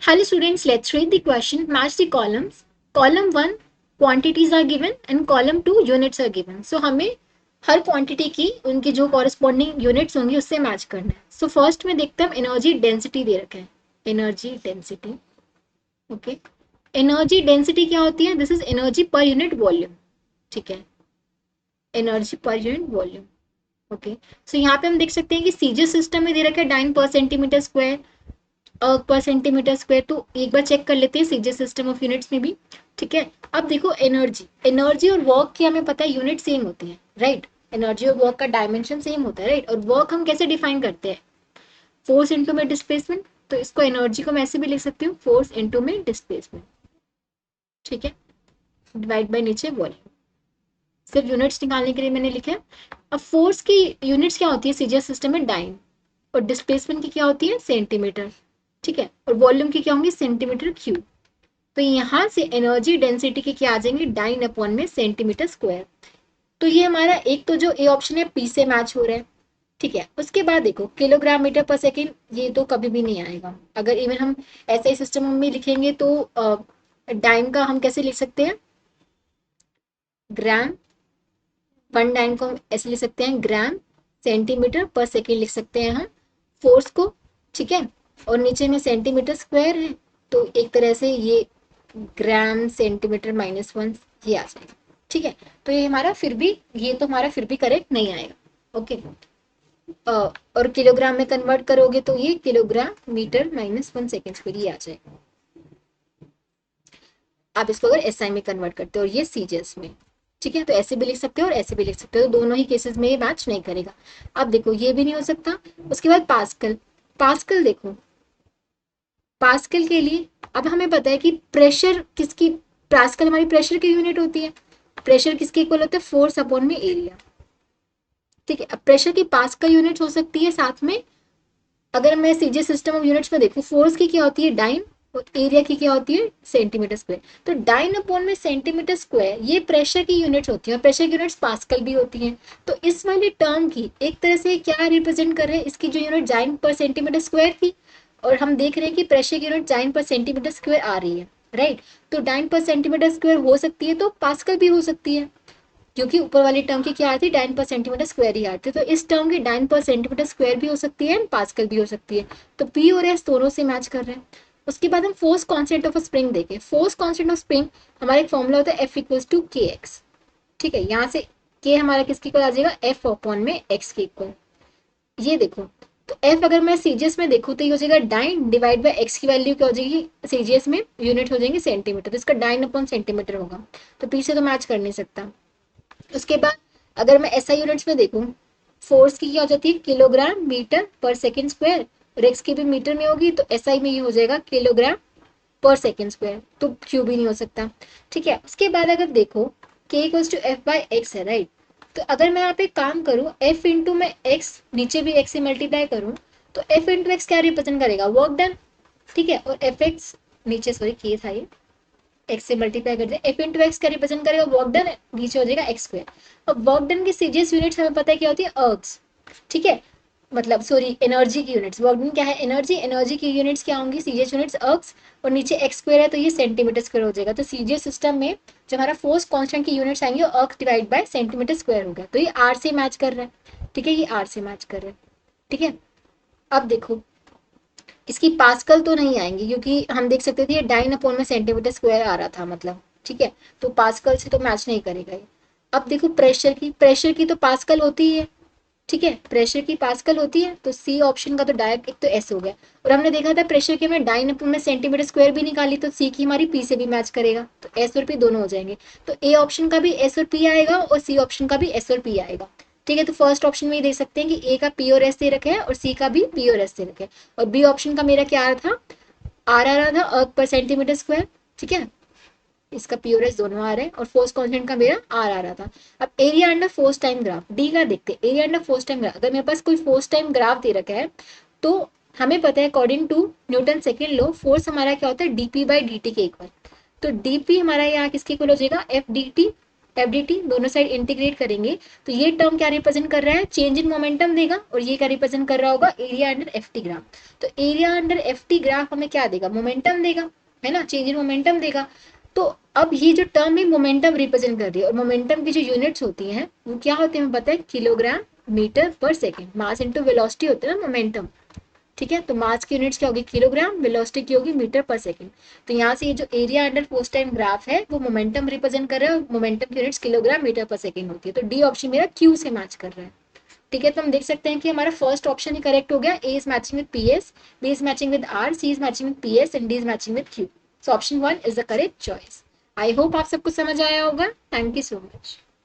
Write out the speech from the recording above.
Hello students, let's read the question. Match the columns. Column 1 quantities are given and column 2 units are given. So हमें हर quantity की उनकी जो corresponding units होंगी उससे match करना है. सो फर्स्ट में देखते हैं एनर्जी डेंसिटी दे रखा है. Energy density, okay. Energy density क्या होती है? This is energy per unit volume. ठीक है, energy per unit volume. Okay, सो यहाँ पे हम देख सकते हैं कि सीजीएस सिस्टम में दे रखा है डाइन पर सेंटीमीटर स्क्वायर, पर सेंटीमीटर स्क्वायर. तो एक बार चेक कर लेते हैं सीजीएस सिस्टम ऑफ यूनिट्स में भी. ठीक है, अब देखो एनर्जी, एनर्जी और वर्क की हमें पता है यूनिट सेम होती है, राइट. एनर्जी और वर्क का डायमेंशन सेम होता है, राइट. और वर्क हम कैसे डिफाइन करते हैं? फोर्स इनटू में डिस्प्लेसमेंट. तो इसको एनर्जी को मैं ऐसे भी लिख सकती हूँ, फोर्स इनटू में डिस्प्लेसमेंट. ठीक है, डिवाइड बाय नीचे वॉल्यूम. सिर्फ यूनिट्स निकालने के लिए मैंने लिखा है. अब फोर्स की यूनिट्स क्या होती है सीजीएस सिस्टम में? डाइन. और डिस्प्लेसमेंट की क्या होती है? सेंटीमीटर. ठीक है, और वॉल्यूम की क्या होंगी? Centimetre cube. तो यहाँ से एनर्जी डेंसिटी के क्या आ जाएंगे? डाइन अपॉन में सेंटीमीटर स्क्वायर. तो ये हमारा एक तो जो ए ऑप्शन है पी से मैच हो रहा है. ठीक है, उसके बाद देखो किलोग्राम मीटर पर सेकेंड, ये तो कभी भी नहीं आएगा. अगर इवन हम ऐसे ही सिस्टम में लिखेंगे तो डाइन का हम कैसे लिख सकते हैं? ग्राम. वन डाइन को हम ऐसे लिख सकते हैं ग्राम सेंटीमीटर पर सेकेंड लिख सकते हैं हम फोर्स को. ठीक है, और नीचे में सेंटीमीटर स्क्वायर है, तो एक तरह से ये ग्राम सेंटीमीटर -1 ये आ जाएगा. ठीक है, तो ये हमारा फिर भी, ये तो हमारा फिर भी करेक्ट नहीं आएगा. ओके, और किलोग्राम में कन्वर्ट करोगे तो ये किलोग्राम मीटर -1 सेकेंड स्क्वायर ये आ जाएगा. आप इसको अगर एसआई में कन्वर्ट करते हो और ये सीजीएस में. ठीक है, तो ऐसे भी लिख सकते हो और ऐसे भी लिख सकते हो, तो दोनों ही केसेस में ये मैच नहीं करेगा. अब देखो ये भी नहीं हो सकता. उसके बाद पास्कल. पास्कल देखो, पास्कल के लिए अब हमें पता है कि प्रेशर किसकी, पास्कल हमारी प्रेशर की यूनिट होती है. प्रेशर किसके इक्वल होता है? फोर्स अपॉन में एरिया. ठीक है, अब प्रेशर की पास्कल यूनिट हो सकती है. साथ में अगर मैं सीजीएस सिस्टम ऑफ यूनिट्स में देखूं, फोर्स की क्या होती है? डाइन. और एरिया की क्या होती है? Centimetre square. तो डाइन अपॉन में सेंटीमीटर स्क्वायर ये प्रेशर की यूनिट्स होती है, और प्रेशर की यूनिट्स पास्कल भी होती हैं. तो इस वाली टर्म की एक तरह से क्या रिप्रेजेंट कर रहे हैं? इसकी जो यूनिट डाइन पर सेंटीमीटर स्क्वायर थी, और हम देख रहे हैं कि प्रेशर की यूनिट डाइन पर सेंटीमीटर स्क्वायर आ रही है, राइट. तो डाइन पर सेंटीमीटर स्क्वायर हो सकती है, तो पास्कल भी हो सकती है, क्योंकि ऊपर वाली टर्म की क्या आती है? डाइन पर सेंटीमीटर स्क्वायर ही आती है. तो इस टर्म की डाइन पर सेंटीमीटर स्क्वायर भी हो सकती है, पास्कल भी हो सकती है. तो पी और एस दोनों से मैच कर रहे हैं. उसके बाद हम फोर्स कांस्टेंट ऑफ स्प्रिंग देखें. फोर्स कांस्टेंट ऑफ स्प्रिंग हमारा एक फॉर्मूला होता है एफ इक्वल्स टू के एक्स. ठीक है, यहाँ से के हमारा किसके इक्वल आ जाएगा? एफ अपॉन में एक्स के इक्वल. ये देखो, तो एफ अगर मैं सीजीएस में देखूँ तो ये हो जाएगा डाइन डिवाइड बाय एक्स की वैल्यू क्या हो जाएगी? सीजीएस में यूनिट हो जाएंगे सेंटीमीटर, तो इसका डाइन अपॉन सेंटीमीटर होगा. तो पी से तो मैच कर नहीं सकता. उसके बाद अगर मैं एसआई यूनिट्स में देखूं, फोर्स की क्या हो जाती है? किलोग्राम मीटर पर सेकेंड स्क्वायर. और एक्स की भी मीटर में होगी, तो एसआई में ये हो जाएगा किलोग्राम पर सेकेंड स्क्वायर. तो क्यूब ही नहीं हो सकता. ठीक है, उसके बाद अगर देखो के equals to F by X है, राइट. तो अगर मैं यहाँ पे काम करूँ एफ इंटू में एक्स, नीचे भी एक्स से मल्टीप्लाई करूँ, तो एफ इंटू एक्स क्या रिप्रेजेंट करेगा? Work done. ठीक है, और एफ एक्स नीचे, सॉरी के था ये, एक्स से मल्टीप्लाई कर दे, एफ इंटू एक्स का रिप्रेजेंट करेगा वर्क डन, नीचे हो जाएगा एक्स स्क्वायर. अब वर्क डन की सीजीएस यूनिट्स हमें पता है क्या होती है? अर्ग्स. ठीक है, मतलब सॉरी एनर्जी की यूनिट्स. वर्क डन क्या है? एनर्जी. एनर्जी की यूनिट्स क्या होंगी? सीजीएस यूनिट्स अर्ग्स, और नीचे एक्स स्क्वायर है तो ये सेंटीमीटर स्क्वायर हो जाएगा. तो सीजीएस सिस्टम में जो हमारा फोर्स कांस्टेंट की यूनिट्स आएंगे वो अर्ग्स डिवाइड बाय सेंटीमीटर स्क्वायर हो गया. तो ये आर से मैच कर रहा है. ठीक है, ये आर से मैच कर रहा है. ठीक है, अब देखो इसकी पास्कल तो नहीं आएंगी, क्योंकि हम देख सकते थे ये डाइन अपॉन में सेंटीमीटर स्क्वायर आ रहा था, मतलब. ठीक है, तो पास्कल से तो मैच नहीं करेगा ये. अब देखो प्रेशर की, प्रेशर की तो पास्कल होती ही है. ठीक है, प्रेशर की पास्कल होती है, तो सी ऑप्शन का तो डायरेक्ट एक तो एस हो गया. और हमने देखा था प्रेशर की में डाइन अपॉन में सेंटीमीटर स्क्वायर भी निकाली, तो सी की हमारी पी से भी मैच करेगा, तो एस और पी दोनों हो जाएंगे. तो ए ऑप्शन का भी एस और पी आएगा और सी ऑप्शन का भी एस और पी आएगा. ठीक है, तो फर्स्ट ऑप्शन में ये देख सकते हैं कि ए का पी और एस दे रखे हैं और सी का भी पी और एस दे रखे हैं. और बी ऑप्शन का मेरा क्या आ रहा था? आर आ रहा था अर्ग पर सेंटीमीटर स्क्वायर. ठीक है, इसका पी और एस दोनों आ रहे हैं, और फोर्स कांस्टेंट का मेरा आर आ रहा था. अब area under force time graph, D का देखते हैं. Area under force time graph, अगर मेरे पास कोई फोर्स टाइम ग्राफ दे रखा है तो हमें पता है according to Newton second law force हमारा क्या होता है? डीपी बाई डी टी के इक्वल. तो डीपी हमारा यहाँ किसके इक्वल हो जाएगा? F D T. FDT दोनों साइड इंटीग्रेट करेंगे तो ये टर्म क्या रिप्रेजेंट कर रहा है, चेंज इन मोमेंटम देगा, और ये क्या रिप्रेजेंट कर रहा होगा, एरिया अंडर FT ग्राफ। तो एरिया अंडर FT ग्राफ हमें क्या देगा, मोमेंटम देगा, है ना, चेंज इन मोमेंटम देगा। तो अब ये जो टर्म है मोमेंटम रिप्रेजेंट कर रही है, और मोमेंटम की जो यूनिट्स होती हैं वो क्या होती है पता है, किलोग्राम मीटर पर सेकेंड, मास इंटू वेलोसिटी होता है ना मोमेंटम। ठीक है, तो मास की यूनिट्स क्या होगी, किलोग्राम, वेलोसिटी की होगी मीटर पर सेकंड। तो यहाँ से ये जो area under force time graph है वो मोमेंटम रिप्रेजेंट कर रहा है, मोमेंटम की यूनिट्स किलोग्राम मीटर पर सेकंड होती है। तो डी ऑप्शन मेरा क्यू से मैच कर रहा है। ठीक है, तो हम देख सकते हैं कि हमारा फर्स्ट ऑप्शन ही करेक्ट हो गया, A is matching with PS, B is matching with R, C is matching with PS and D is matching with Q। So option 1 is the correct choice. I hope आप सबको समझ आया होगा। Thank you so much.